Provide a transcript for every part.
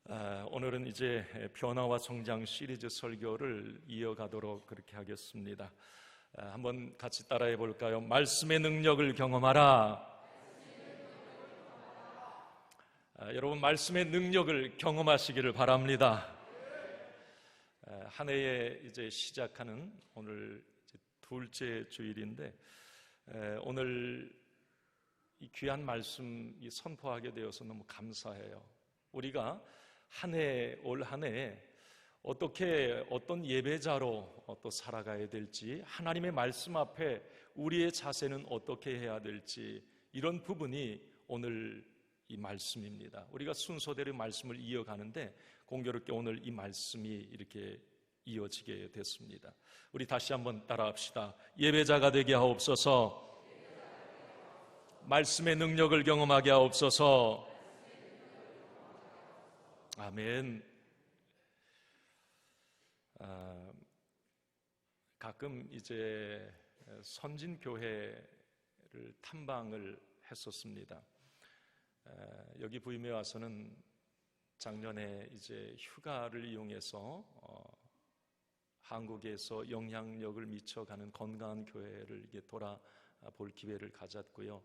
오늘은 이제 변화와 성장 시리즈 설교를 이어가도록 그렇게 하겠습니다. 한번 같이 따라해 볼까요? 말씀의 능력을 경험하라. 여러분, 말씀의 능력을 경험하시기를 바랍니다. 한 해에 이제 시작하는 오늘 이제 둘째 주일인데, 오늘 이 귀한 말씀 선포하게 되어서 너무 감사해요. 우리가 올 한 해 어떻게 어떤 예배자로 또 살아가야 될지, 하나님의 말씀 앞에 우리의 자세는 어떻게 해야 될지, 이런 부분이 오늘 이 말씀입니다. 우리가 순서대로 말씀을 이어가는데 공교롭게 오늘 이 말씀이 이렇게 이어지게 됐습니다. 우리 다시 한번 따라합시다. 예배자가 되게 하옵소서. 말씀의 능력을 경험하게 하옵소서. 아멘. 가끔 이제 선진교회를 탐방을 했었습니다. 여기 부임에 와서는 작년에 이제 휴가를 이용해서 한국에서 영향력을 미쳐가는 건강한 교회를 이게 돌아볼 기회를 가졌고요.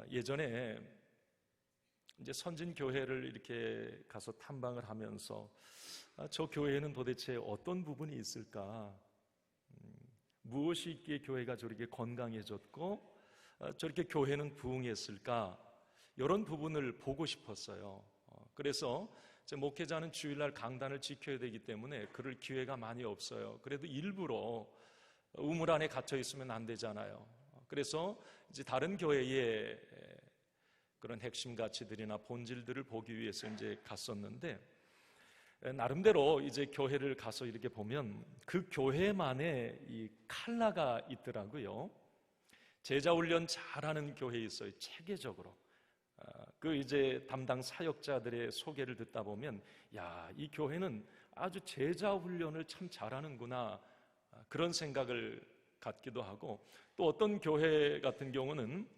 예전에 이제 선진교회를 이렇게 가서 탐방을 하면서 저 교회에는 도대체 어떤 부분이 있을까? 무엇이 있기에 교회가 저렇게 건강해졌고 저렇게 교회는 부흥했을까? 이런 부분을 보고 싶었어요. 그래서 목회자는 주일날 강단을 지켜야 되기 때문에 그럴 기회가 많이 없어요. 그래도 일부러 우물 안에 갇혀 있으면 안 되잖아요. 그래서 이제 다른 교회에 그런 핵심 가치들이나 본질들을 보기 위해서 이제 갔었는데, 나름대로 이제 교회를 가서 이렇게 보면 그 교회만의 이 칼라가 있더라고요. 제자 훈련 잘하는 교회 있어요. 체계적으로. 그 이제 담당 사역자들의 소개를 듣다 보면, 야, 이 교회는 아주 제자 훈련을 참 잘하는구나, 그런 생각을 갖기도 하고, 또 어떤 교회 같은 경우는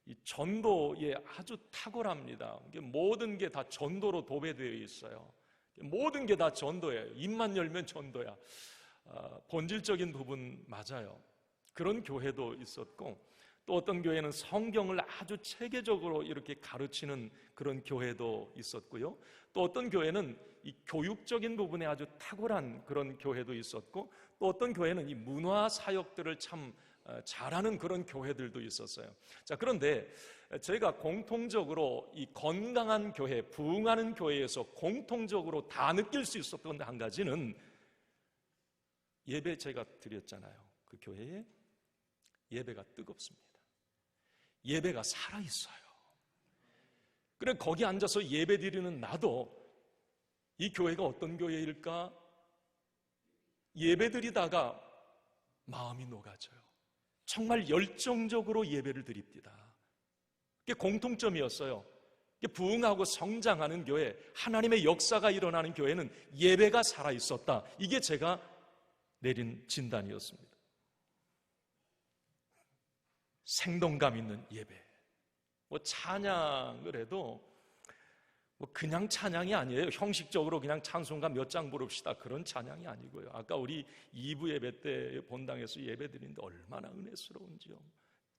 이 전도에 아주 탁월합니다. 모든 게 다 전도로 도배되어 있어요. 모든 게 다 전도예요. 입만 열면 전도야. 본질적인 부분 맞아요. 그런 교회도 있었고, 또 어떤 교회는 성경을 아주 체계적으로 이렇게 가르치는 그런 교회도 있었고요. 또 어떤 교회는 이 교육적인 부분에 아주 탁월한 그런 교회도 있었고, 또 어떤 교회는 이 문화 사역들을 참 잘하는 그런 교회들도 있었어요. 자, 그런데 저희가 공통적으로 이 건강한 교회, 부흥하는 교회에서 공통적으로 다 느낄 수 있었던 한 가지는, 예배 제가 드렸잖아요. 그 교회에 예배가 뜨겁습니다. 예배가 살아있어요. 그래, 거기 앉아서 예배 드리는 나도 이 교회가 어떤 교회일까? 예배 드리다가 마음이 녹아져요. 정말 열정적으로 예배를 드립니다. 그게 공통점이었어요. 부흥하고 성장하는 교회, 하나님의 역사가 일어나는 교회는 예배가 살아있었다. 이게 제가 내린 진단이었습니다. 생동감 있는 예배. 찬양을 해도 그냥 찬양이 아니에요. 형식적으로 그냥 찬송가 몇 장 부릅시다, 그런 찬양이 아니고요. 아까 우리 2부 예배 때 본당에서 예배 드리는데 얼마나 은혜스러운지요.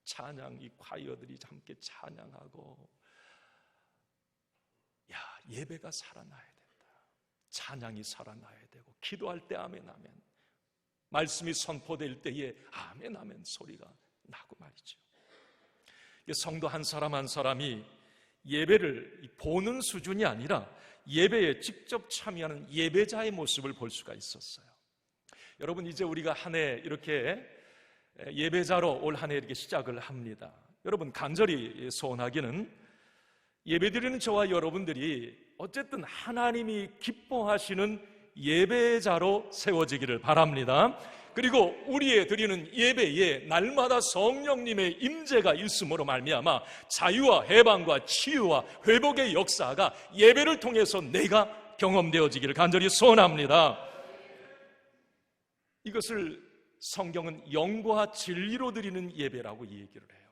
찬양, 이 콰이어들이 함께 찬양하고, 야, 예배가 살아나야 된다. 찬양이 살아나야 되고, 기도할 때 아멘 아멘, 말씀이 선포될 때에 아멘 아멘 소리가 나고 말이죠. 성도 한 사람 한 사람이 예배를 보는 수준이 아니라 예배에 직접 참여하는 예배자의 모습을 볼 수가 있었어요. 여러분, 이제 우리가 한 해 이렇게 예배자로 올 한 해 이렇게 시작을 합니다. 여러분, 간절히 소원하기는 예배드리는 저와 여러분들이 어쨌든 하나님이 기뻐하시는 예배자로 세워지기를 바랍니다. 그리고 우리의 드리는 예배에 날마다 성령님의 임재가 있음으로 말미암아 자유와 해방과 치유와 회복의 역사가 예배를 통해서 내가 경험되어지기를 간절히 소원합니다. 이것을 성경은 영과 진리로 드리는 예배라고 얘기를 해요.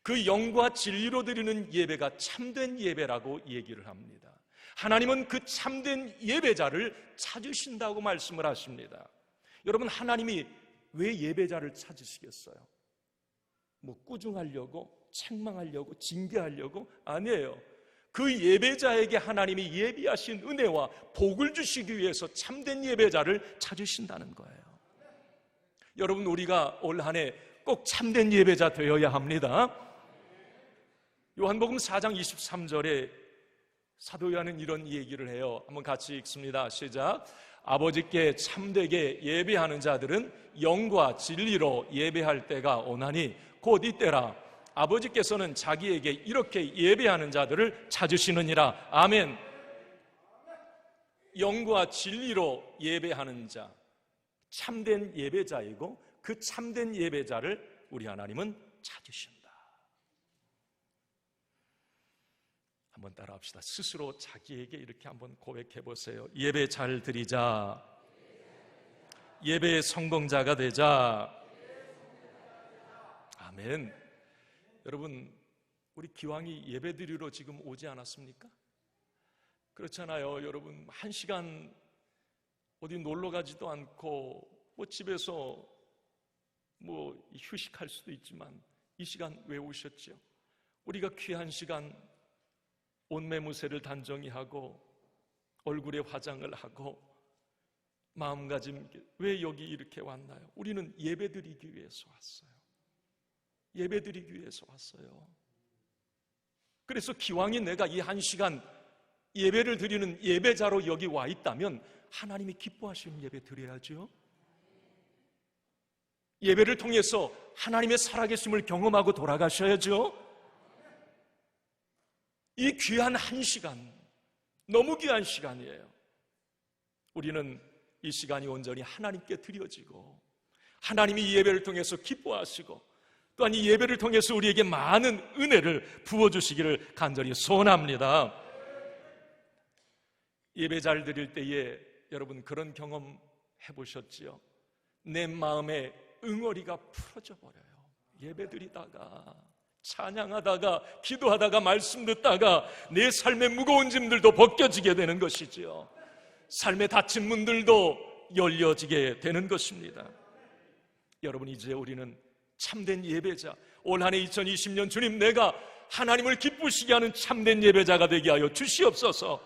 그 영과 진리로 드리는 예배가 참된 예배라고 얘기를 합니다. 하나님은 그 참된 예배자를 찾으신다고 말씀을 하십니다. 여러분, 하나님이 왜 예배자를 찾으시겠어요? 뭐 꾸중하려고, 책망하려고, 징계하려고? 아니에요. 그 예배자에게 하나님이 예비하신 은혜와 복을 주시기 위해서 참된 예배자를 찾으신다는 거예요. 여러분, 우리가 올 한 해 꼭 참된 예배자 되어야 합니다. 요한복음 4장 23절에 사도 요한은 이런 얘기를 해요. 한번 같이 읽습니다. 시작. 아버지께 참되게 예배하는 자들은 영과 진리로 예배할 때가 오나니 곧 이때라. 아버지께서는 자기에게 이렇게 예배하는 자들을 찾으시느니라. 아멘. 영과 진리로 예배하는 자, 참된 예배자이고 그 참된 예배자를 우리 하나님은 찾으신다. 한번 따라합시다. 스스로 자기에게 이렇게 한번 고백해 보세요. 예배 잘 드리자. 예배의 성공자가 되자. 아멘. 여러분, 우리 기왕이 예배 드리러 지금 오지 않았습니까? 그렇잖아요. 여러분, 1시간 어디 놀러 가지도 않고 뭐 집에서 뭐 휴식할 수도 있지만 이 시간 왜 오셨죠? 우리가 귀한 시간 옷매무새를 단정히 하고 얼굴에 화장을 하고 마음가짐, 왜 여기 이렇게 왔나요? 우리는 예배드리기 위해서 왔어요. 예배드리기 위해서 왔어요. 그래서 기왕이 내가 이 1시간 예배를 드리는 예배자로 여기 와 있다면 하나님이 기뻐하시는 예배 드려야죠. 예배를 통해서 하나님의 살아계심을 경험하고 돌아가셔야죠. 이 귀한 1시간, 너무 귀한 시간이에요. 우리는 이 시간이 온전히 하나님께 드려지고 하나님이 이 예배를 통해서 기뻐하시고 또한 이 예배를 통해서 우리에게 많은 은혜를 부어주시기를 간절히 소원합니다. 예배 잘 드릴 때에 여러분 그런 경험 해보셨지요? 내 마음에 응어리가 풀어져 버려요. 예배 드리다가, 찬양하다가, 기도하다가, 말씀 듣다가 내 삶의 무거운 짐들도 벗겨지게 되는 것이지요. 삶의 닫힌 문들도 열려지게 되는 것입니다. 여러분, 이제 우리는 참된 예배자, 올 한 해 2020년 주님, 내가 하나님을 기쁘시게 하는 참된 예배자가 되게 하여 주시옵소서.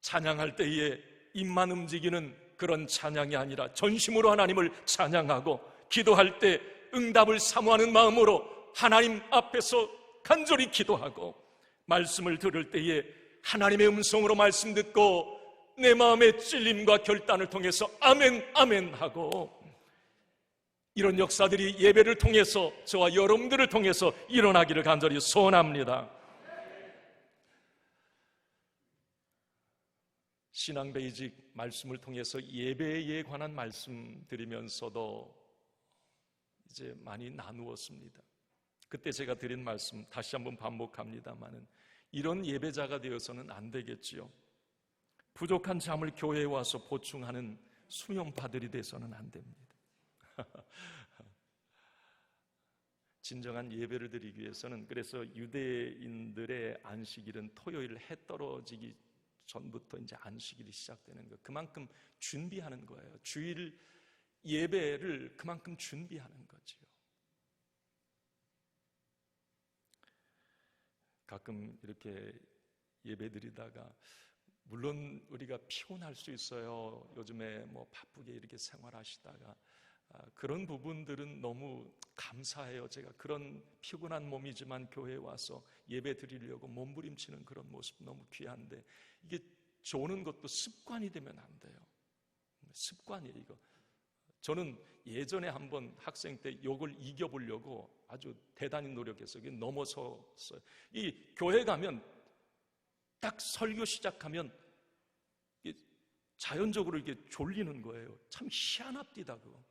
찬양할 때에 입만 움직이는 그런 찬양이 아니라 전심으로 하나님을 찬양하고, 기도할 때 응답을 사모하는 마음으로 하나님 앞에서 간절히 기도하고, 말씀을 들을 때에 하나님의 음성으로 말씀 듣고 내 마음의 찔림과 결단을 통해서 아멘 아멘 하고, 이런 역사들이 예배를 통해서 저와 여러분들을 통해서 일어나기를 간절히 소원합니다. 신앙 베이직 말씀을 통해서 예배에 관한 말씀 드리면서도 이제 많이 나누었습니다. 그때 제가 드린 말씀 다시 한번 반복합니다만은, 이런 예배자가 되어서는 안 되겠지요. 부족한 잠을 교회에 와서 보충하는 수용파들이 돼서는 안 됩니다. 진정한 예배를 드리기 위해서는, 그래서 유대인들의 안식일은 토요일 해 떨어지기 전부터 이제 안식일이 시작되는 거예요. 그만큼 준비하는 거예요. 주일 예배를 그만큼 준비하는 거지요. 가끔 이렇게 예배 드리다가, 물론 우리가 피곤할 수 있어요. 요즘에 뭐 바쁘게 이렇게 생활하시다가 그런 부분들은 너무 감사해요. 제가 그런 피곤한 몸이지만 교회에 와서 예배 드리려고 몸부림치는 그런 모습 너무 귀한데, 이게 조는 것도 습관이 되면 안 돼요. 습관이에요, 이거. 저는 예전에 한번 학생 때 욕을 이겨보려고 아주 대단히 노력했어요. 넘어섰어요. 이 교회 가면 딱 설교 시작하면 자연적으로 이게 졸리는 거예요. 참 희한합디다 그거.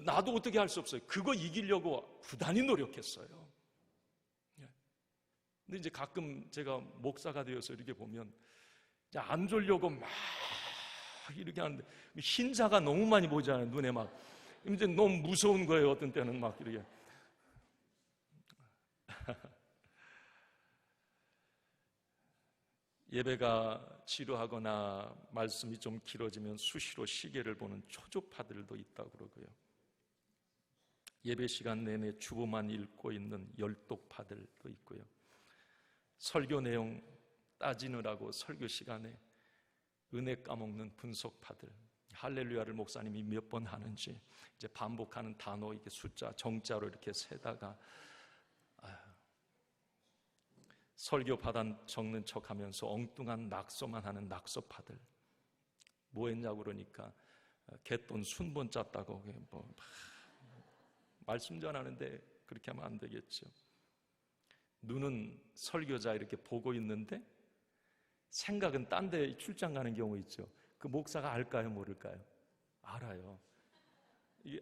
나도 어떻게 할 수 없어요. 그거 이기려고 부단히 노력했어요. 근데 이제 가끔 제가 목사가 되어서 이렇게 보면 이제 안 졸려고 막 이렇게 하는데 흰자가 너무 많이 보이잖아요. 눈에 막. 이제 너무 무서운 거예요. 어떤 때는 막 이렇게. 예배가 지루하거나 말씀이 좀 길어지면 수시로 시계를 보는 초조파들도 있다고 그러고요. 예배 시간 내내 주보만 읽고 있는 열독파들도 있고요. 설교 내용 따지느라고 설교 시간에 은혜 까먹는 분석파들, 할렐루야를 목사님이 몇 번 하는지 이제 반복하는 단어 이렇게 숫자 정자로 이렇게 세다가 설교 받아 적는 척하면서 엉뚱한 낙서만 하는 낙서파들. 뭐 했냐고 그러니까 갯돈 순번 짰다고. 뭐 말씀 전하는데 그렇게 하면 안 되겠죠. 눈은 설교자 이렇게 보고 있는데 생각은 딴 데 출장 가는 경우 있죠. 그 목사가 알까요, 모를까요? 알아요.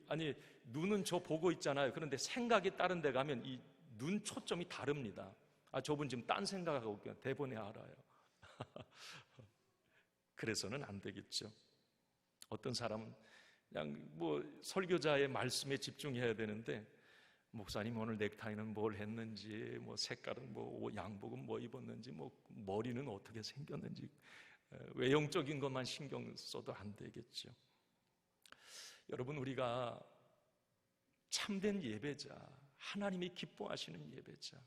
아니, 눈은 저 보고 있잖아요. 그런데 생각이 다른 데 가면 이 눈 초점이 다릅니다. 저분 지금 딴 생각하고 있고요. 대본에 알아요. 그래서는 안 되겠죠. 어떤 사람은 그냥 뭐 설교자의 말씀에 집중해야 되는데 목사님 오늘 넥타이는 뭘 했는지, 뭐 색깔은 뭐 양복은 뭐 입었는지, 뭐 머리는 어떻게 생겼는지 외형적인 것만 신경 써도 안 되겠죠. 여러분, 우리가 참된 예배자, 하나님이 기뻐하시는 예배자,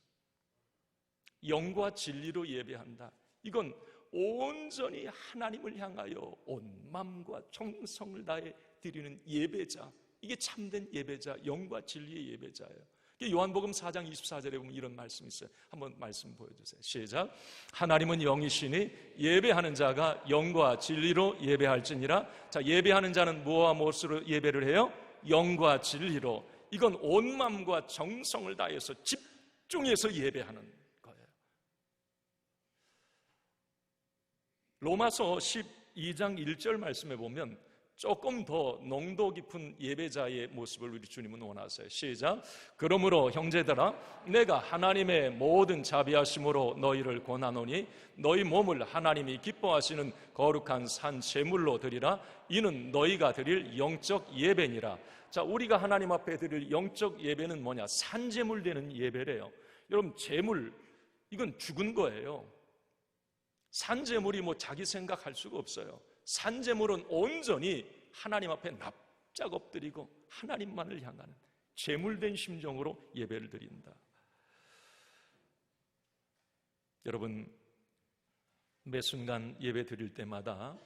영과 진리로 예배한다. 이건 온전히 하나님을 향하여 온 마음과 정성을 다해 드리는 예배자, 이게 참된 예배자, 영과 진리의 예배자예요. 요한복음 4장 24절에 보면 이런 말씀이 있어요. 한번 말씀 보여주세요. 시작. 하나님은 영이시니 예배하는 자가 영과 진리로 예배할지니라. 자, 예배하는 자는 무엇과 무엇으로 예배를 해요? 영과 진리로. 이건 온 마음과 정성을 다해서 집중해서 예배하는 거예요. 로마서 12장 1절 말씀에 보면 조금 더 농도 깊은 예배자의 모습을 우리 주님은 원하세요. 시작. 그러므로 형제들아, 내가 하나님의 모든 자비하심으로 너희를 권하노니 너희 몸을 하나님이 기뻐하시는 거룩한 산 제물로 드리라. 이는 너희가 드릴 영적 예배니라. 자, 우리가 하나님 앞에 드릴 영적 예배는 뭐냐? 산 제물 되는 예배래요. 여러분, 제물, 이건 죽은 거예요. 산 제물이 뭐 자기 생각할 수가 없어요. 산제물은 온전히 하나님 앞에 납작 엎드리고 하나님만을 향하는 제물된 심정으로 예배를 드린다. 여러분, 매 순간 예배 드릴 때마다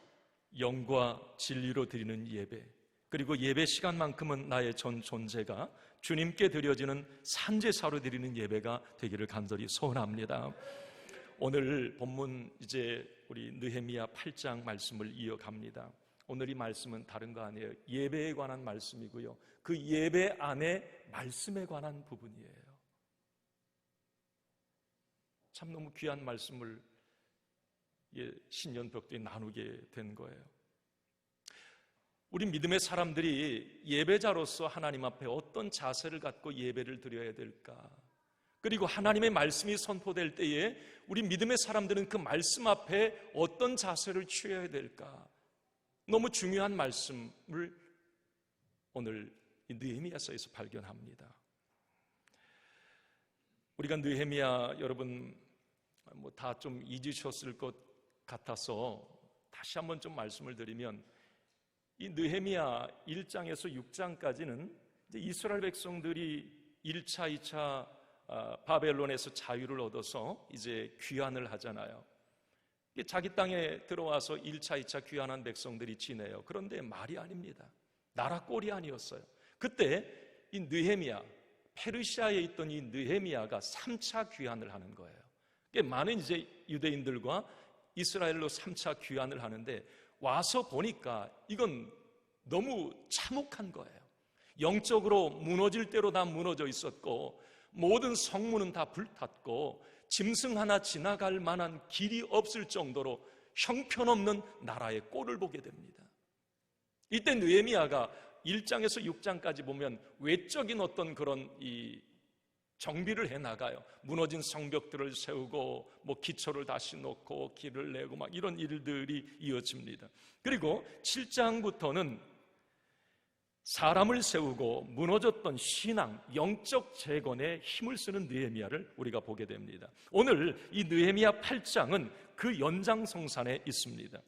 영과 진리로 드리는 예배, 그리고 예배 시간만큼은 나의 전 존재가 주님께 드려지는 산제사로 드리는 예배가 되기를 간절히 소원합니다. 오늘 본문 이제 우리 느헤미야 8장 말씀을 이어갑니다. 오늘 이 말씀은 다른 거 아니에요. 예배에 관한 말씀이고요. 그 예배 안에 말씀에 관한 부분이에요. 참 너무 귀한 말씀을 신년벽들이 나누게 된 거예요. 우리 믿음의 사람들이 예배자로서 하나님 앞에 어떤 자세를 갖고 예배를 드려야 될까? 그리고 하나님의 말씀이 선포될 때에 우리 믿음의 사람들은 그 말씀 앞에 어떤 자세를 취해야 될까? 너무 중요한 말씀을 오늘 이 느헤미야서에서 발견합니다. 우리가 느헤미야 여러분 뭐 다 좀 잊으셨을 것 같아서 다시 한번 좀 말씀을 드리면, 이 느헤미야 1장에서 6장까지는 이제 이스라엘 백성들이 1차, 2차 바벨론에서 자유를 얻어서 이제 귀환을 하잖아요. 자기 땅에 들어와서 1차, 2차 귀환한 백성들이 지내요. 그런데 말이 아닙니다. 나라 꼴이 아니었어요. 그때 이 느헤미야, 페르시아에 있던 이 느헤미야가 3차 귀환을 하는 거예요. 많은 이제 유대인들과 이스라엘로 3차 귀환을 하는데 와서 보니까 이건 너무 참혹한 거예요. 영적으로 무너질 대로 다 무너져 있었고, 모든 성문은 다 불탔고, 짐승 하나 지나갈 만한 길이 없을 정도로 형편없는 나라의 꼴을 보게 됩니다. 이때 느헤미야가 1장에서 6장까지 보면 외적인 어떤 그런 이 정비를 해나가요. 무너진 성벽들을 세우고 뭐 기초를 다시 놓고 길을 내고 막 이런 일들이 이어집니다. 그리고 7장부터는 사람을 세우고 무너졌던 신앙, 영적 재건에 힘을 쓰는 느헤미야를 우리가 보게 됩니다. 오늘 이 느헤미야 8장은 그 연장성산에 있습니다.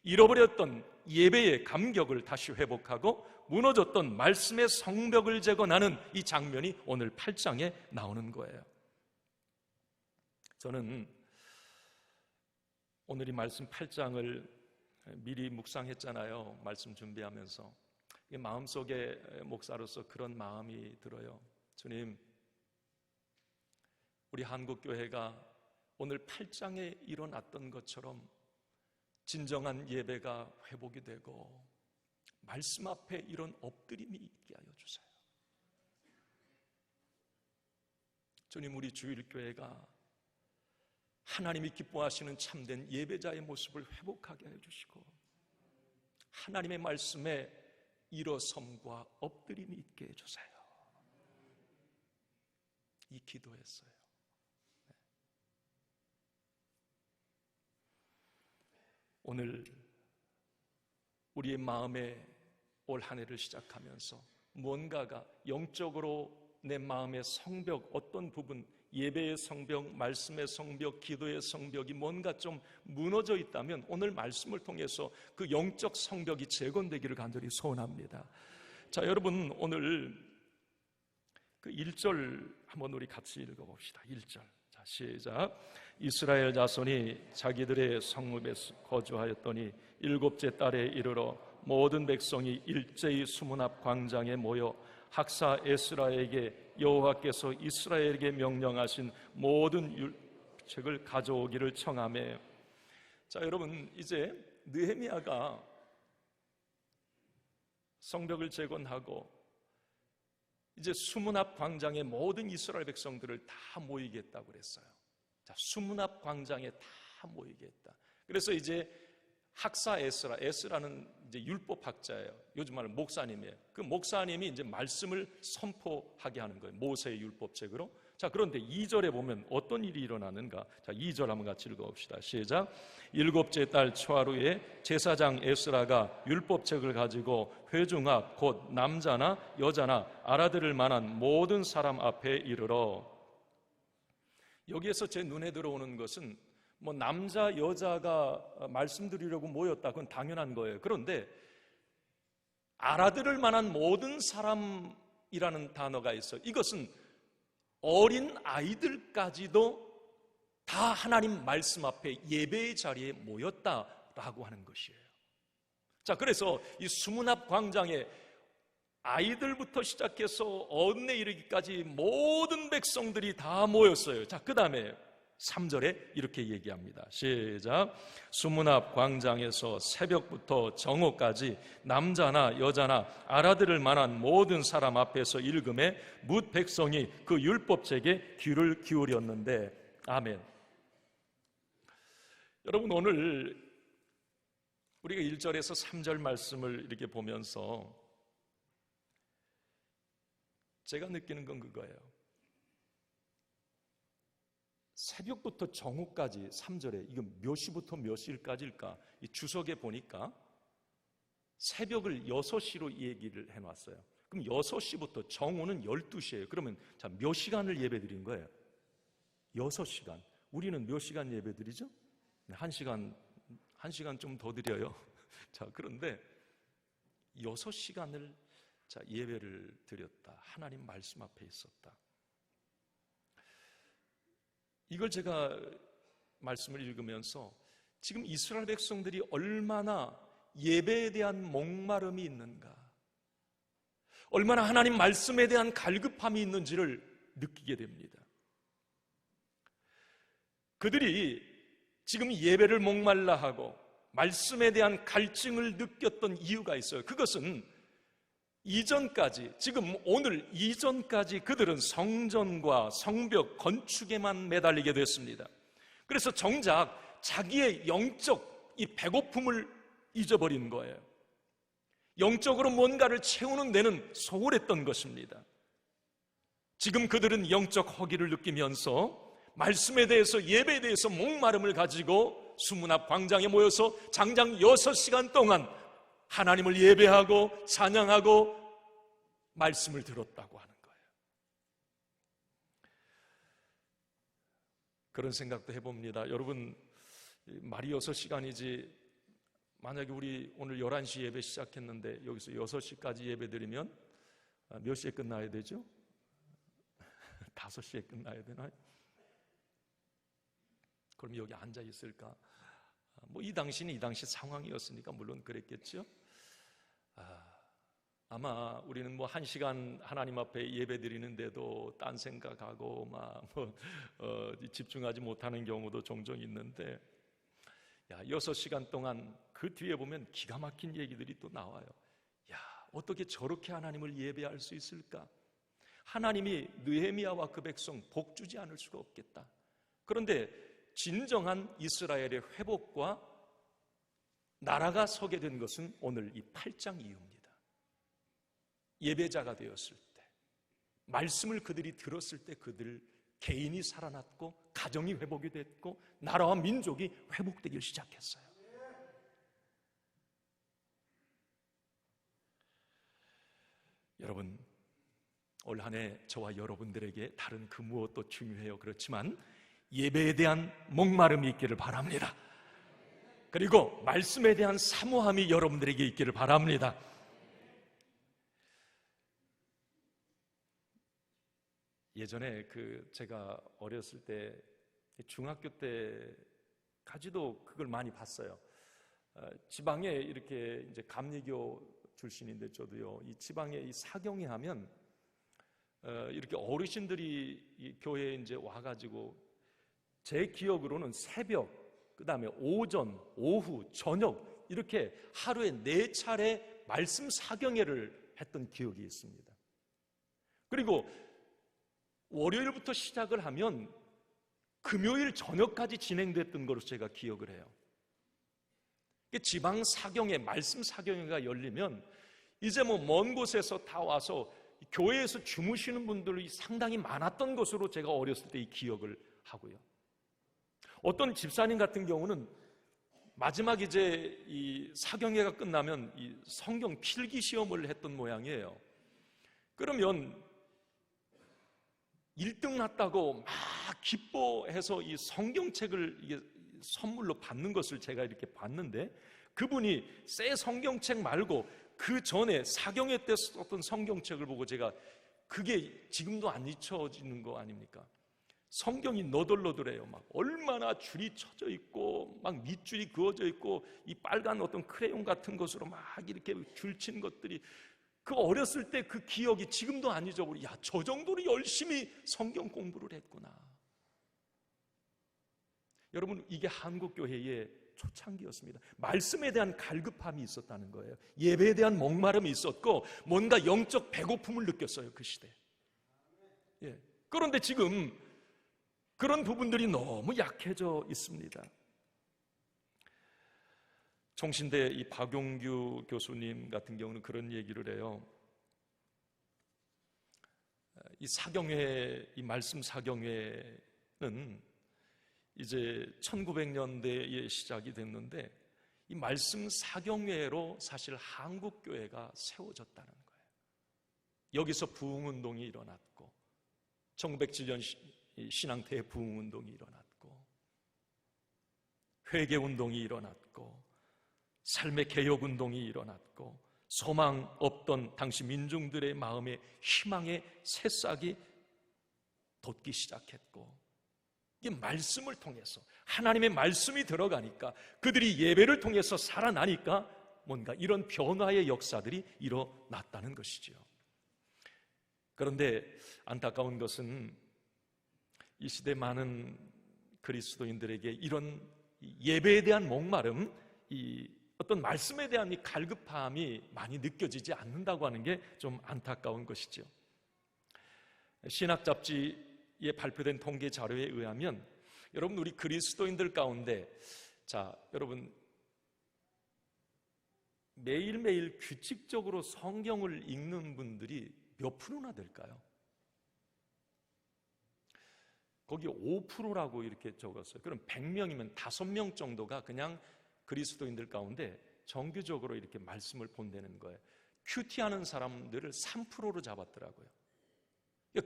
잃어버렸던 예배의 감격을 다시 회복하고 무너졌던 말씀의 성벽을 재건하는 이 장면이 오늘 8장에 나오는 거예요. 저는 오늘 이 말씀 8장을 미리 묵상했잖아요. 말씀 준비하면서. 마음속에 목사로서 그런 마음이 들어요. 주님, 우리 한국교회가 오늘 8장에 일어났던 것처럼 진정한 예배가 회복이 되고 말씀 앞에 이런 엎드림이 있게 하여 주세요. 주님, 우리 주일교회가 하나님이 기뻐하시는 참된 예배자의 모습을 회복하게 해주시고 하나님의 말씀에 일어섬과 엎드림이 있게 해주세요. 이 기도했어요. 오늘 우리의 마음에 올 한 해를 시작하면서 무언가가 영적으로 내 마음의 성벽, 어떤 부분, 예배의 성벽, 말씀의 성벽, 기도의 성벽이 뭔가 좀 무너져 있다면 오늘 말씀을 통해서 그 영적 성벽이 재건되기를 간절히 소원합니다. 자, 여러분, 오늘 그 1절 한번 우리 같이 읽어봅시다. 1절. 자, 시작. 이스라엘 자손이 자기들의 성읍에 거주하였더니 7째 달에 이르러 모든 백성이 일제히 수문 앞 광장에 모여 학사 에스라에게 여호와께서 이스라엘에게 명령하신 모든 율책을 가져오기를 청하매. 자, 여러분, 이제 느헤미야가 성벽을 재건하고 이제 수문 앞 광장에 모든 이스라엘 백성들을 다 모이게 했다고 그랬어요. 자, 수문 앞 광장에 다 모이게 했다. 그래서 이제 학사 에스라, 에스라는 이제 율법학자예요. 요즘 말로 목사님이에요. 그 목사님이 이제 말씀을 선포하게 하는 거예요. 모세의 율법책으로. 자, 그런데 2절에 보면 어떤 일이 일어나는가? 자, 2절 한번 같이 읽어봅시다. 시작. 7째 달 초하루에 제사장 에스라가 율법책을 가지고 회중 앞 곧 남자나 여자나 알아들을 만한 모든 사람 앞에 이르러. 여기에서 제 눈에 들어오는 것은 뭐 남자 여자가 말씀드리려고 모였다, 그건 당연한 거예요. 그런데 알아들을 만한 모든 사람이라는 단어가 있어요. 이것은 어린 아이들까지도 다 하나님 말씀 앞에 예배의 자리에 모였다라고 하는 것이에요. 자, 그래서 이 수문 앞 광장에 아이들부터 시작해서 어른에 이르기까지 모든 백성들이 다 모였어요. 자, 그 다음에 3절에 이렇게 얘기합니다. 시작. 수문 앞 광장에서 새벽부터 정오까지 남자나 여자나 알아들을 만한 모든 사람 앞에서 읽음에 뭇 백성이 그 율법책에 귀를 기울였는데. 아멘. 여러분, 오늘 우리가 1절에서 3절 말씀을 이렇게 보면서 제가 느끼는 건 그거예요. 새벽부터 정오까지 3절에 이거 몇 시부터 몇 시까지일까? 이 주석에 보니까 새벽을 6시로 얘기를 해놨어요. 그럼 6시부터 정오는 12시예요. 그러면 자, 몇 시간을 예배드린 거예요? 6시간. 우리는 몇 시간 예배드리죠? 1시간 좀 더 드려요. 자, 그런데 6시간을 자, 예배를 드렸다. 하나님 말씀 앞에 있었다. 이걸 제가 말씀을 읽으면서 지금 이스라엘 백성들이 얼마나 예배에 대한 목마름이 있는가, 얼마나 하나님 말씀에 대한 갈급함이 있는지를 느끼게 됩니다. 그들이 지금 예배를 목말라 하고 말씀에 대한 갈증을 느꼈던 이유가 있어요. 그것은 이전까지, 지금 오늘 이전까지 그들은 성전과 성벽 건축에만 매달리게 됐습니다. 그래서 정작 자기의 영적 이 배고픔을 잊어버린 거예요. 영적으로 뭔가를 채우는 데는 소홀했던 것입니다. 지금 그들은 영적 허기를 느끼면서 말씀에 대해서, 예배에 대해서 목마름을 가지고 수문 앞 광장에 모여서 장장 6시간 동안 하나님을 예배하고 찬양하고 말씀을 들었다고 하는 거예요. 그런 생각도 해봅니다. 여러분, 말이 6시간이지 만약에 우리 오늘 11시 예배 시작했는데 여기서 6시까지 예배 드리면 몇 시에 끝나야 되죠? 5시에 끝나야 되나요? 그럼 여기 앉아 있을까? 뭐 이 당시는 이 당시 상황이었으니까 물론 그랬겠죠. 아마 우리는 뭐 1시간 하나님 앞에 예배 드리는데도 딴 생각하고 집중하지 못하는 경우도 종종 있는데, 6시간 동안 그 뒤에 보면 기가 막힌 얘기들이 또 나와요. 어떻게 저렇게 하나님을 예배할 수 있을까? 하나님이 느헤미야와 그 백성 복 주지 않을 수가 없겠다. 그런데 진정한 이스라엘의 회복과 나라가 서게 된 것은 오늘 이 8장 이후입니다. 예배자가 되었을 때, 말씀을 그들이 들었을 때 그들 개인이 살아났고 가정이 회복이 됐고 나라와 민족이 회복되기 시작했어요. 여러분, 올 한 해 저와 여러분들에게 다른 그 무엇도 중요해요. 그렇지만 예배에 대한 목마름이 있기를 바랍니다. 그리고 말씀에 대한 사모함이 여러분들에게 있기를 바랍니다. 예전에 제가 어렸을 때 중학교 때까지도 그걸 많이 봤어요. 지방에 이렇게 이제 감리교 출신인데 저도요, 이 지방에 이 사경회 하면 이렇게 어르신들이 이 교회에 이제 와가지고 제 기억으로는 새벽, 그 다음에 오전, 오후, 저녁 이렇게 하루에 4차례 말씀 사경회를 했던 기억이 있습니다. 그리고 월요일부터 시작을 하면 금요일 저녁까지 진행됐던 것으로 제가 기억을 해요. 지방 사경회, 말씀 사경회가 열리면 이제 뭐 먼 곳에서 다 와서 교회에서 주무시는 분들이 상당히 많았던 것으로 제가 어렸을 때 이 기억을 하고요. 어떤 집사님 같은 경우는 마지막 이제 이 사경회가 끝나면 이 성경 필기 시험을 했던 모양이에요. 그러면 1등 났다고 막 기뻐해서 이 성경책을 이게 선물로 받는 것을 제가 이렇게 봤는데, 그분이 새 성경책 말고 그 전에 사경회 때 썼던 성경책을 보고 제가 그게 지금도 안 잊혀지는 거 아닙니까? 성경이 너덜너덜해요. 막 얼마나 줄이 쳐져 있고 막 밑줄이 그어져 있고 이 빨간 어떤 크레용 같은 것으로 막 이렇게 줄친 것들이, 그 어렸을 때 그 기억이 지금도 안 잊어버려. 저 정도로 열심히 성경 공부를 했구나. 여러분, 이게 한국교회의 초창기였습니다. 말씀에 대한 갈급함이 있었다는 거예요. 예배에 대한 목마름이 있었고 뭔가 영적 배고픔을 느꼈어요, 그 시대. 그런데 지금 그런 부분들이 너무 약해져 있습니다. 총신대 이 박용규 교수님 같은 경우는 그런 얘기를 해요. 이 사경회, 이 말씀 사경회는 이제 1900년대에 시작이 됐는데 이 말씀 사경회로 사실 한국교회가 세워졌다는 거예요. 여기서 부흥운동이 일어났고 1907년 신앙 대부흥운동이 일어났고 회개운동이 일어났고 삶의 개혁운동이 일어났고 소망 없던 당시 민중들의 마음에 희망의 새싹이 돋기 시작했고, 이 말씀을 통해서 하나님의 말씀이 들어가니까 그들이 예배를 통해서 살아나니까 뭔가 이런 변화의 역사들이 일어났다는 것이죠. 그런데 안타까운 것은 이 시대 많은 그리스도인들에게 이런 예배에 대한 목마름, 이 어떤 말씀에 대한 이 갈급함이 많이 느껴지지 않는다고 하는 게 좀 안타까운 것이죠. 신학 잡지에 발표된 통계 자료에 의하면 여러분, 우리 그리스도인들 가운데 여러분 매일매일 규칙적으로 성경을 읽는 분들이 몇 프로나 될까요? 거기 5%라고 이렇게 적었어요. 그럼 100명이면 5명 정도가 그냥 그리스도인들 가운데 정규적으로 이렇게 말씀을 본다는 거예요. 큐티하는 사람들을 3%로 잡았더라고요.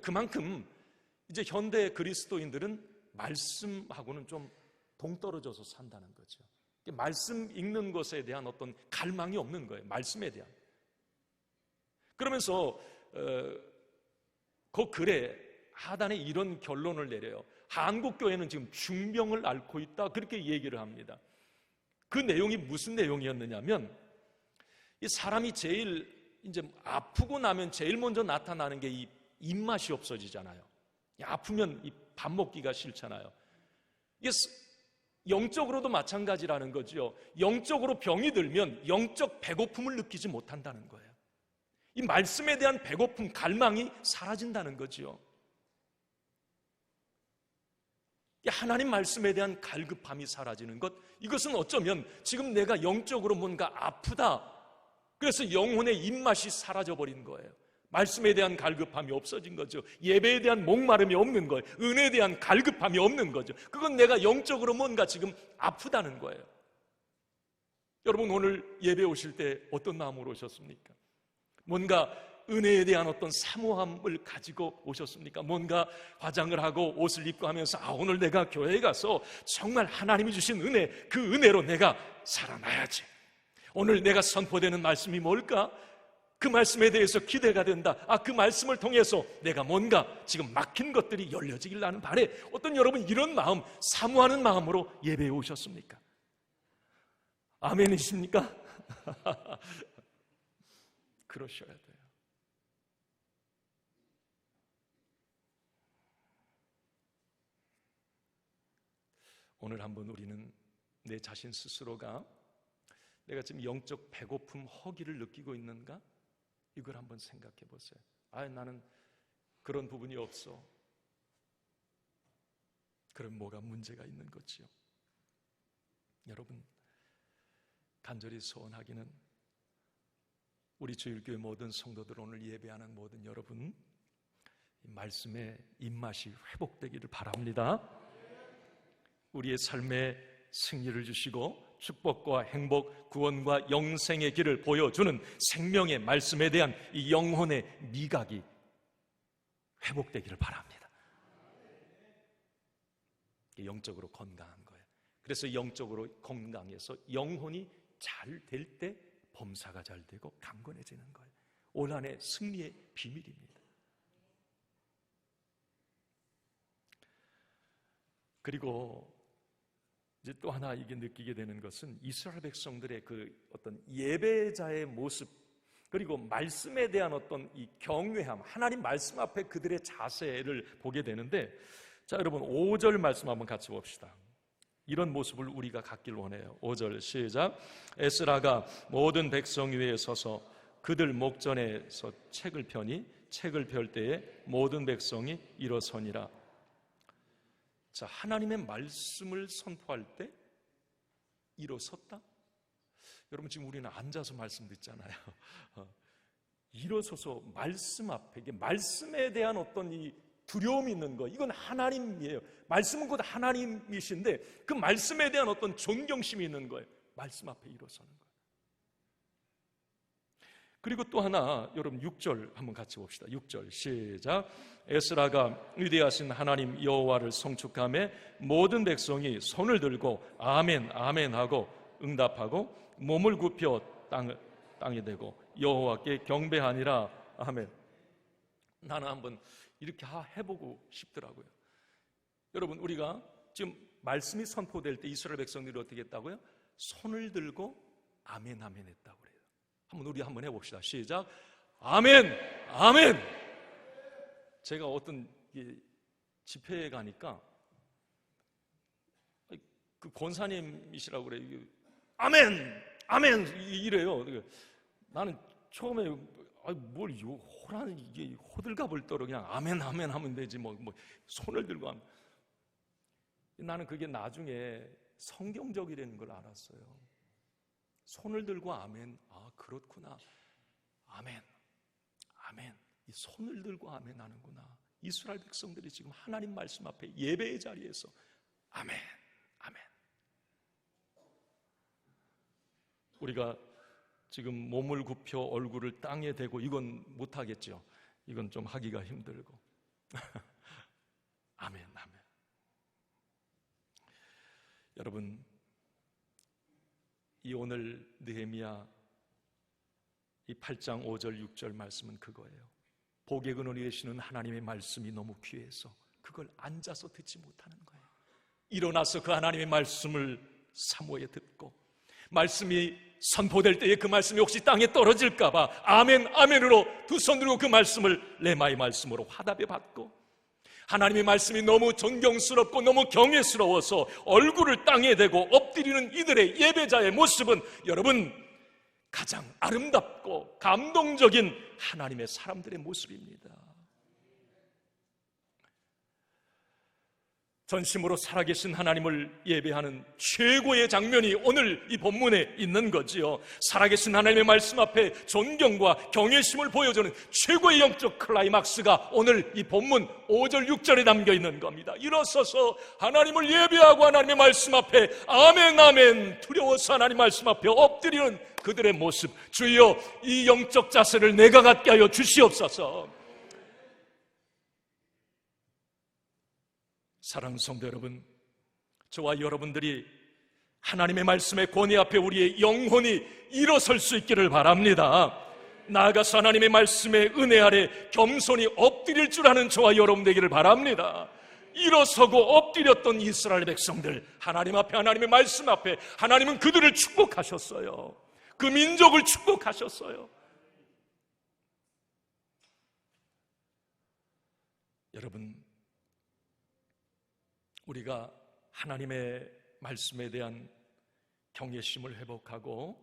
그만큼 이제 현대 그리스도인들은 말씀하고는 좀 동떨어져서 산다는 거죠. 말씀 읽는 것에 대한 어떤 갈망이 없는 거예요. 말씀에 대한. 그러면서 그 글에 하단에 이런 결론을 내려요. 한국교회는 지금 중병을 앓고 있다, 그렇게 얘기를 합니다. 그 내용이 무슨 내용이었느냐면, 이 사람이 제일 이제 아프고 나면 제일 먼저 나타나는 게 이 입맛이 없어지잖아요. 아프면 이 밥 먹기가 싫잖아요. 이게 영적으로도 마찬가지라는 거죠. 영적으로 병이 들면 영적 배고픔을 느끼지 못한다는 거예요. 이 말씀에 대한 배고픔, 갈망이 사라진다는 거죠. 하나님 말씀에 대한 갈급함이 사라지는 것, 이것은 어쩌면 지금 내가 영적으로 뭔가 아프다, 그래서 영혼의 입맛이 사라져버린 거예요. 말씀에 대한 갈급함이 없어진 거죠. 예배에 대한 목마름이 없는 거예요. 은혜에 대한 갈급함이 없는 거죠. 그건 내가 영적으로 뭔가 지금 아프다는 거예요. 여러분, 오늘 예배 오실 때 어떤 마음으로 오셨습니까? 뭔가 은혜에 대한 어떤 사모함을 가지고 오셨습니까? 뭔가 화장을 하고 옷을 입고 하면서 오늘 내가 교회에 가서 정말 하나님이 주신 은혜, 그 은혜로 내가 살아나야지. 오늘 내가 선포되는 말씀이 뭘까? 그 말씀에 대해서 기대가 된다. 그 말씀을 통해서 내가 뭔가 지금 막힌 것들이 열려지길 나는 바래. 어떤 여러분 이런 마음, 사모하는 마음으로 예배에 오셨습니까? 아멘이십니까? 그러셔야 돼요. 오늘 한번 우리는 내 자신 스스로가 내가 지금 영적 배고픔, 허기를 느끼고 있는가? 이걸 한번 생각해 보세요. 나는 그런 부분이 없어. 그럼 뭐가 문제가 있는 거지요? 여러분, 간절히 소원하기는 우리 주일교회 모든 성도들, 오늘 예배하는 모든 여러분, 이 말씀의 입맛이 회복되기를 바랍니다. 우리의 삶에 승리를 주시고 축복과 행복, 구원과 영생의 길을 보여주는 생명의 말씀에 대한 이 영혼의 미각이 회복되기를 바랍니다. 영적으로 건강한 거예요. 그래서 영적으로 건강해서 영혼이 잘 될 때 범사가 잘 되고 강건해지는 거예요. 올 한 해 승리의 비밀입니다. 그리고 이제 또 하나 이게 느끼게 되는 것은 이스라엘 백성들의 그 어떤 예배자의 모습, 그리고 말씀에 대한 어떤 이 경외함, 하나님 말씀 앞에 그들의 자세를 보게 되는데, 자, 여러분 5절 말씀 한번 같이 봅시다. 이런 모습을 우리가 갖길 원해요. 5절 시작. 에스라가 모든 백성 위에 서서 그들 목전에서 책을 펴니 책을 펼 때에 모든 백성이 일어서니라. 자, 하나님의 말씀을 선포할 때 일어섰다? 여러분, 지금 우리는 앉아서 말씀 듣잖아요. 일어서서 말씀 앞에, 이게 말씀에 대한 어떤 이 두려움이 있는 거, 이건 하나님이에요. 말씀은 곧 하나님이신데 그 말씀에 대한 어떤 존경심이 있는 거예요. 말씀 앞에 일어서는 거예요. 그리고 또 하나, 여러분 6절 한번 같이 봅시다. 6절 시작. 에스라가 위대하신 하나님 여호와를 송축하며 모든 백성이 손을 들고 아멘 아멘 하고 응답하고 몸을 굽혀 땅에 대고 여호와께 경배하니라. 아멘. 나는 한번 이렇게 해보고 싶더라고요. 여러분, 우리가 지금 말씀이 선포될 때 이스라엘 백성들이 어떻게 했다고요? 손을 들고 아멘 아멘 했다고 그래요. 우리 한번 해봅시다. 시작. 아멘 아멘. 제가 어떤 집회에 가니까 그 권사님이시라고 그래요. 아멘 아멘 이래요. 나는 처음에 뭘 호라는 이게 호들갑을 떨어 그냥 아멘 아멘 하면 되지 뭐 손을 들고 하면. 나는 그게 나중에 성경적이라는 걸 알았어요. 손을 들고 아멘, 그렇구나. 아멘 아멘. 이 손을 들고 아멘 하는구나. 이스라엘 백성들이 지금 하나님 말씀 앞에 예배의 자리에서 아멘 아멘. 우리가 지금 몸을 굽혀 얼굴을 땅에 대고 이건 못하겠죠. 이건 좀 하기가 힘들고. 아멘, 아멘. 여러분, 이 오늘 느헤미야 이 8장 5절 6절 말씀은 그거예요. 복의 근원이 되시는 하나님의 말씀이 너무 귀해서 그걸 앉아서 듣지 못하는 거예요. 일어나서 그 하나님의 말씀을 사모해 듣고, 말씀이 선포될 때에 그 말씀이 혹시 땅에 떨어질까 봐 아멘 아멘으로 두 손 들고 그 말씀을 레마의 말씀으로 화답해 받고, 하나님의 말씀이 너무 존경스럽고 너무 경외스러워서 얼굴을 땅에 대고 엎드리는 이들의 예배자의 모습은 여러분 가장 아름답고 감동적인 하나님의 사람들의 모습입니다. 전심으로 살아계신 하나님을 예배하는 최고의 장면이 오늘 이 본문에 있는 거지요. 살아계신 하나님의 말씀 앞에 존경과 경외심을 보여주는 최고의 영적 클라이막스가 오늘 이 본문 5절 6절에 담겨 있는 겁니다. 일어서서 하나님을 예배하고 하나님의 말씀 앞에 아멘 아멘 두려워서 하나님 말씀 앞에 엎드리는 그들의 모습, 주여 이 영적 자세를 내가 갖게 하여 주시옵소서. 사랑하는 성도 여러분, 저와 여러분들이 하나님의 말씀의 권위 앞에 우리의 영혼이 일어설 수 있기를 바랍니다. 나아가서 하나님의 말씀의 은혜 아래 겸손히 엎드릴 줄 아는 저와 여러분 되기를 바랍니다. 일어서고 엎드렸던 이스라엘 백성들, 하나님 앞에, 하나님의 말씀 앞에 하나님은 그들을 축복하셨어요. 그 민족을 축복하셨어요. 여러분, 우리가 하나님의 말씀에 대한 경외심을 회복하고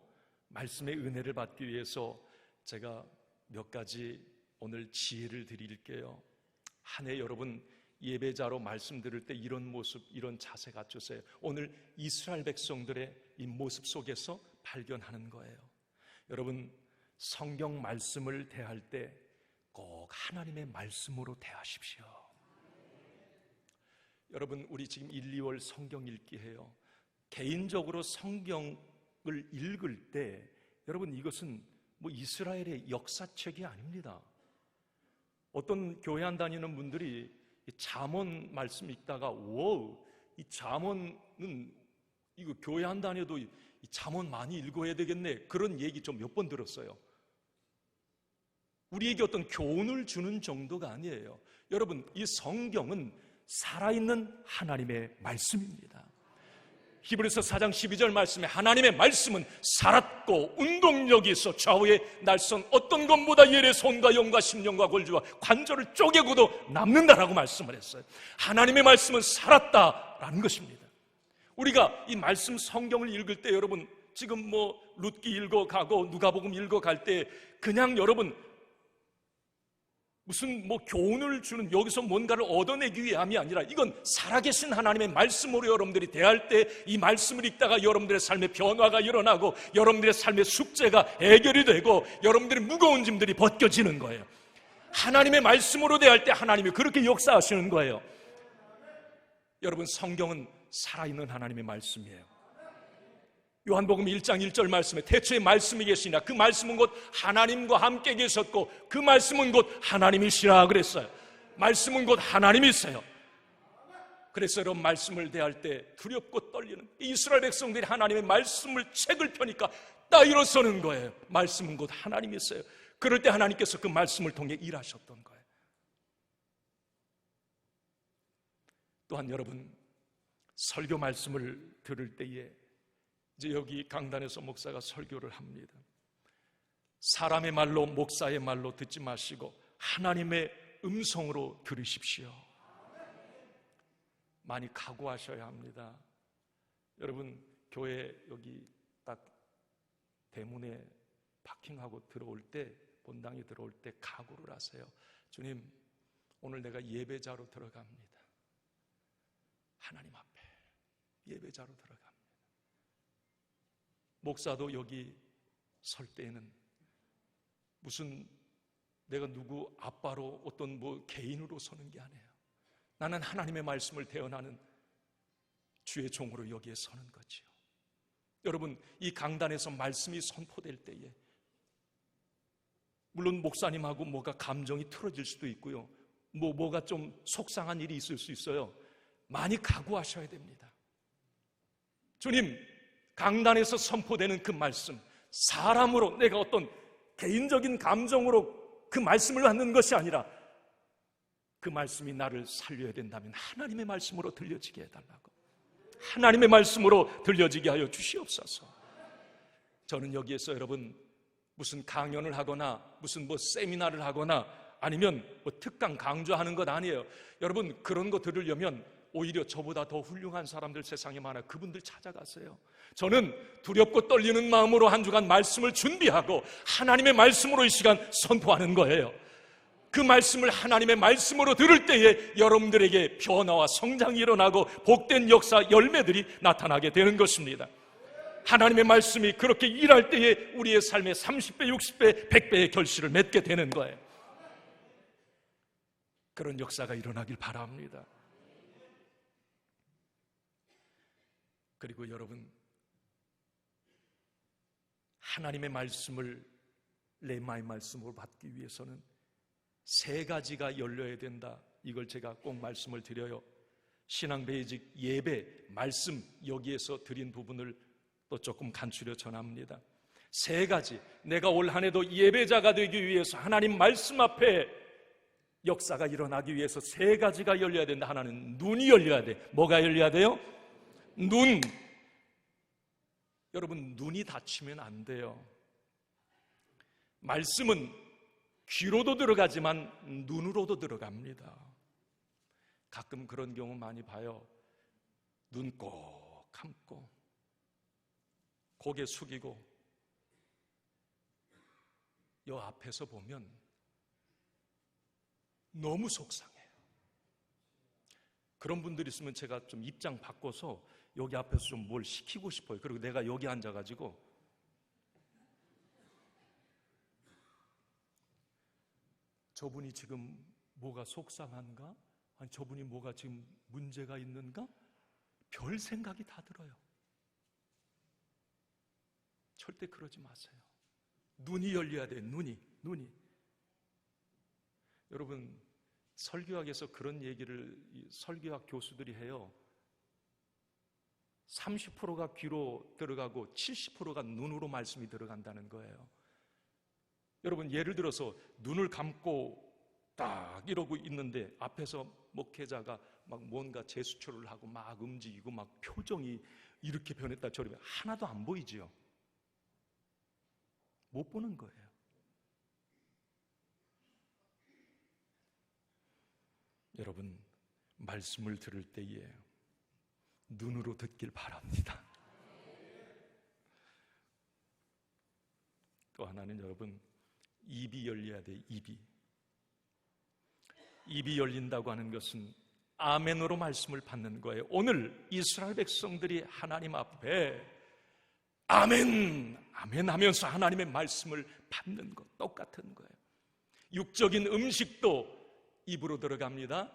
말씀의 은혜를 받기 위해서 제가 몇 가지 오늘 지혜를 드릴게요. 한 해 여러분 예배자로 말씀 들을 때 이런 모습, 이런 자세 갖추세요. 오늘 이스라엘 백성들의 이 모습 속에서 발견하는 거예요. 여러분, 성경 말씀을 대할 때 꼭 하나님의 말씀으로 대하십시오. 여러분, 우리 지금 1, 2월 성경 읽기 해요. 개인적으로 성경을 읽을 때 여러분 이것은 뭐 이스라엘의 역사책이 아닙니다. 어떤 교회 안 다니는 분들이 잠언 말씀 읽다가 이 잠언은 이거 교회 안 다녀도 이 잠언 많이 읽어야 되겠네, 그런 얘기 좀 몇 번 들었어요. 우리에게 어떤 교훈을 주는 정도가 아니에요. 여러분, 이 성경은 살아있는 하나님의 말씀입니다. 히브리서 4장 12절 말씀에 하나님의 말씀은 살았고 운동력이 있어 좌우에 날선 어떤 것보다 열의 손과 영과 심령과 골주와 관절을 쪼개고도 남는다라고 말씀을 했어요. 하나님의 말씀은 살았다라는 것입니다. 우리가 이 말씀 성경을 읽을 때 여러분 지금 뭐 룻기 읽어가고 누가복음 읽어갈 때 그냥 여러분 무슨 뭐 교훈을 주는, 여기서 뭔가를 얻어내기 위함이 아니라 이건 살아계신 하나님의 말씀으로 여러분들이 대할 때 이 말씀을 읽다가 여러분들의 삶의 변화가 일어나고 여러분들의 삶의 숙제가 해결이 되고 여러분들의 무거운 짐들이 벗겨지는 거예요. 하나님의 말씀으로 대할 때 하나님이 그렇게 역사하시는 거예요. 여러분, 성경은 살아있는 하나님의 말씀이에요. 요한복음 1장 1절 말씀에 태초에 말씀이 계시니라 그 말씀은 곧 하나님과 함께 계셨고 그 말씀은 곧 하나님이시라 그랬어요. 말씀은 곧 하나님이세요. 그래서 여러분 말씀을 대할 때 두렵고 떨리는 이스라엘 백성들이 하나님의 말씀을 책을 펴니까 딱 일어서는 거예요. 말씀은 곧 하나님이세요. 그럴 때 하나님께서 그 말씀을 통해 일하셨던 거예요. 또한 여러분, 설교 말씀을 들을 때에 이제 여기 강단에서 목사가 설교를 합니다. 사람의 말로, 목사의 말로 듣지 마시고 하나님의 음성으로 들으십시오. 많이 각오하셔야 합니다. 여러분, 교회 여기 딱 대문에 파킹하고 들어올 때, 본당에 들어올 때 각오를 하세요. 주님, 오늘 내가 예배자로 들어갑니다. 하나님 앞에 예배자로 들어갑니다. 목사도 여기 설 때에는 무슨 내가 누구 아빠로 어떤 뭐 개인으로 서는 게 아니에요. 나는 하나님의 말씀을 대언하는 주의 종으로 여기에 서는 거지요. 여러분, 이 강단에서 말씀이 선포될 때에 물론 목사님하고 뭐가 감정이 틀어질 수도 있고요, 뭐가 좀 속상한 일이 있을 수 있어요. 많이 각오하셔야 됩니다. 주님, 강단에서 선포되는 그 말씀, 사람으로 내가 어떤 개인적인 감정으로 그 말씀을 받는 것이 아니라 그 말씀이 나를 살려야 된다면 하나님의 말씀으로 들려지게 해달라고, 하나님의 말씀으로 들려지게 하여 주시옵소서. 저는 여기에서 여러분 무슨 강연을 하거나 무슨 세미나를 하거나 아니면 특강 강좌하는 것 아니에요. 여러분, 그런 거 들으려면 오히려 저보다 더 훌륭한 사람들 세상에 많아, 그분들 찾아가세요. 저는 두렵고 떨리는 마음으로 한 주간 말씀을 준비하고 하나님의 말씀으로 이 시간 선포하는 거예요. 그 말씀을 하나님의 말씀으로 들을 때에 여러분들에게 변화와 성장이 일어나고 복된 역사, 열매들이 나타나게 되는 것입니다. 하나님의 말씀이 그렇게 일할 때에 우리의 삶에 30배, 60배, 100배의 결실을 맺게 되는 거예요. 그런 역사가 일어나길 바랍니다. 그리고 여러분, 하나님의 말씀을 레마의 말씀으로 받기 위해서는 세 가지가 열려야 된다. 이걸 제가 꼭 말씀을 드려요. 신앙 베이직 예배, 말씀, 여기에서 드린 부분을 또 조금 간추려 전합니다. 세 가지, 내가 올 한 해도 예배자가 되기 위해서 하나님 말씀 앞에 역사가 일어나기 위해서 세 가지가 열려야 된다. 하나는 눈이 열려야 돼. 뭐가 열려야 돼요? 눈. 여러분, 눈이 닫히면 안 돼요. 말씀은 귀로도 들어가지만 눈으로도 들어갑니다. 가끔 그런 경우 많이 봐요. 눈 꼭 감고 고개 숙이고 요 앞에서 보면 너무 속상해요. 그런 분들이 있으면 제가 좀 입장 바꿔서 여기 앞에서 좀 뭘 시키고 싶어요. 그리고 내가 여기 앉아가지고 저분이 지금 뭐가 속상한가? 아니, 저분이 뭐가 지금 문제가 있는가? 별 생각이 다 들어요. 절대 그러지 마세요. 눈이 열려야 돼요. 눈이. 여러분, 설교학에서 그런 얘기를 설교학 교수들이 해요. 30%가 귀로 들어가고 70%가 눈으로 말씀이 들어간다는 거예요. 여러분, 예를 들어서 눈을 감고 딱 이러고 있는데 앞에서 목회자가 막 뭔가 제스처를 하고 막 움직이고 막 표정이 이렇게 변했다 저러면 하나도 안 보이지요. 못 보는 거예요. 여러분, 말씀을 들을 때에 눈으로 듣길 바랍니다. 또 하나는 여러분, 입이 열려야 돼요. 입이 열린다고 하는 것은 아멘으로 말씀을 받는 거예요. 오늘 이스라엘 백성들이 하나님 앞에 아멘, 아멘 하면서 하나님의 말씀을 받는 것 똑같은 거예요. 육적인 음식도 입으로 들어갑니다.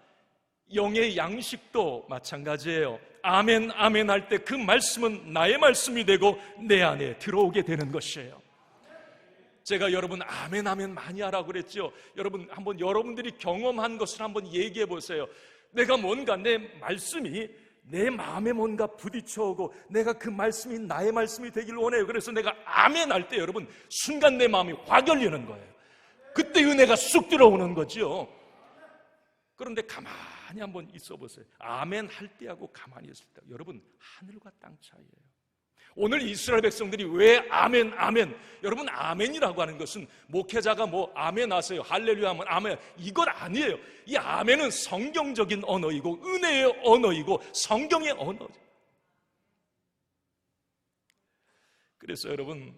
영의 양식도 마찬가지예요. 아멘, 아멘 할 때 그 말씀은 나의 말씀이 되고 내 안에 들어오게 되는 것이에요. 제가 여러분 아멘, 아멘 많이 하라고 그랬죠. 여러분, 한번 여러분들이 경험한 것을 한번 얘기해 보세요. 내가 뭔가 내 말씀이 내 마음에 뭔가 부딪혀오고 내가 그 말씀이 나의 말씀이 되길 원해요. 그래서 내가 아멘 할 때 여러분 순간 내 마음이 확 열리는 거예요. 그때 은혜가 쑥 들어오는 거죠. 그런데 가만히 한번 있어 보세요. 아멘 할 때하고 가만히 있을 때 여러분 하늘과 땅 차이예요. 오늘 이스라엘 백성들이 왜 아멘, 아멘. 여러분, 아멘이라고 하는 것은 목회자가 뭐 아멘 하세요, 할렐루야 하면 아멘, 이건 아니에요. 이 아멘은 성경적인 언어이고 은혜의 언어이고 성경의 언어죠. 그래서 여러분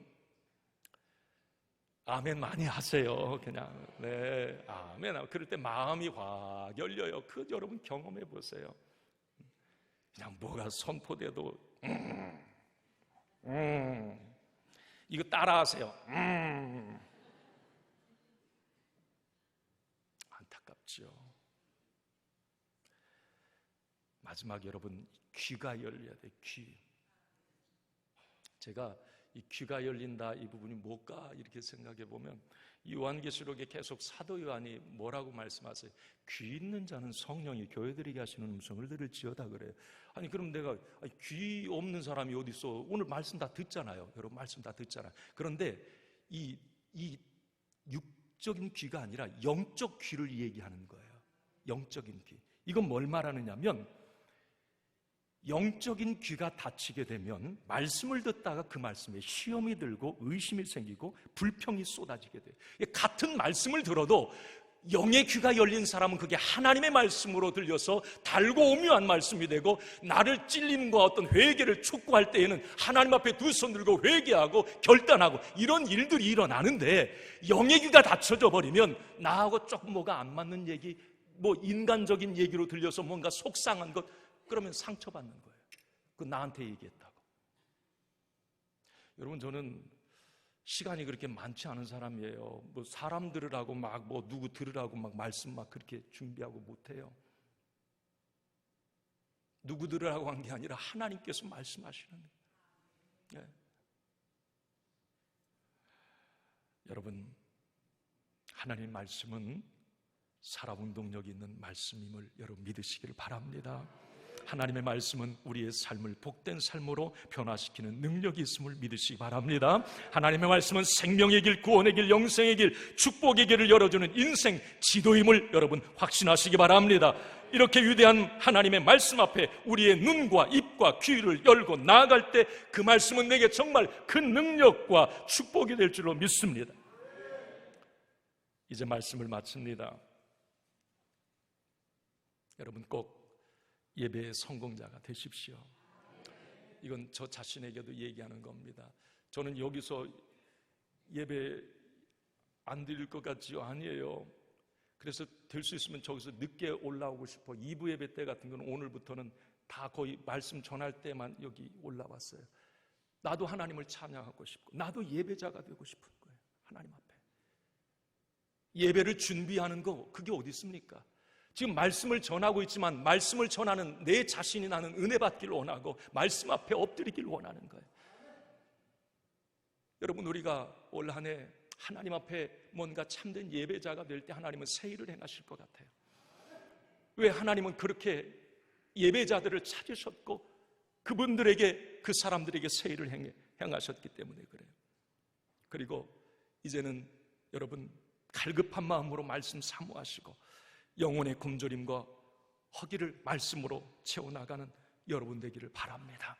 아멘 많이 하세요. 그냥 네, 아멘. 그럴 때 마음이 확 열려요. 그 여러분 경험해 보세요. 그냥 뭐가 선포돼도 이거 따라하세요. 안타깝죠. 마지막 여러분 귀가 열려야 돼. 귀. 제가 이 귀가 열린다 이 부분이 뭘까 이렇게 생각해 보면 요한계시록에 계속 사도 요한이 뭐라고 말씀하세요? 귀 있는 자는 성령이 교회들에게 하시는 음성을 들을지어다 그래요. 아니 그럼 내가 귀 없는 사람이 어디 있어? 오늘 말씀 다 듣잖아요. 여러분 말씀 다 듣잖아요. 그런데 이 육적인 귀가 아니라 영적 귀를 얘기하는 거예요. 영적인 귀. 이건 뭘 말하느냐면 영적인 귀가 닫히게 되면 말씀을 듣다가 그 말씀에 시험이 들고 의심이 생기고 불평이 쏟아지게 돼요. 같은 말씀을 들어도 영의 귀가 열린 사람은 그게 하나님의 말씀으로 들려서 달고 오묘한 말씀이 되고, 나를 찔리는 것과 어떤 회개를 촉구할 때에는 하나님 앞에 두 손 들고 회개하고 결단하고 이런 일들이 일어나는데, 영의 귀가 닫혀져 버리면 나하고 조금 뭐가 안 맞는 얘기, 뭐 인간적인 얘기로 들려서 뭔가 속상한 것, 그러면 상처받는 거예요. 그 나한테 얘기했다고. 여러분 저는 시간이 그렇게 많지 않은 사람이에요. 뭐 사람 들으라고 막 뭐 누구 들으라고 막 말씀 막 그렇게 준비하고 못해요. 누구 들으라고 한 게 아니라 하나님께서 말씀하시는 거예요. 네. 여러분 하나님 말씀은 살아 운동력 있는 말씀임을 여러분 믿으시기를 바랍니다. 하나님의 말씀은 우리의 삶을 복된 삶으로 변화시키는 능력이 있음을 믿으시기 바랍니다. 하나님의 말씀은 생명의 길, 구원의 길, 영생의 길, 축복의 길을 열어주는 인생 지도임을 여러분 확신하시기 바랍니다. 이렇게 위대한 하나님의 말씀 앞에 우리의 눈과 입과 귀를 열고 나아갈 때 그 말씀은 내게 정말 큰 능력과 축복이 될 줄로 믿습니다. 이제 말씀을 마칩니다. 여러분 꼭 예배의 성공자가 되십시오. 이건 저 자신에게도 얘기하는 겁니다. 저는 여기서 예배 안 드릴 것 같지요? 아니에요. 그래서 될 수 있으면 저기서 늦게 올라오고 싶어. 2부 예배 때 같은 건 오늘부터는 다 거의 말씀 전할 때만 여기 올라왔어요. 나도 하나님을 찬양하고 싶고 나도 예배자가 되고 싶은 거예요. 하나님 앞에 예배를 준비하는 거, 그게 어디 있습니까? 지금 말씀을 전하고 있지만 말씀을 전하는 내 자신이 나는 은혜 받기를 원하고 말씀 앞에 엎드리길 원하는 거예요. 여러분 우리가 올 한 해 하나님 앞에 뭔가 참된 예배자가 될 때 하나님은 새 일을 행하실 것 같아요. 왜? 하나님은 그렇게 예배자들을 찾으셨고 그분들에게, 그 사람들에게 새 일을 행하셨기 때문에 그래요. 그리고 이제는 여러분 갈급한 마음으로 말씀 사모하시고 영혼의 굶주림과 허기를 말씀으로 채워나가는 여러분 되기를 바랍니다.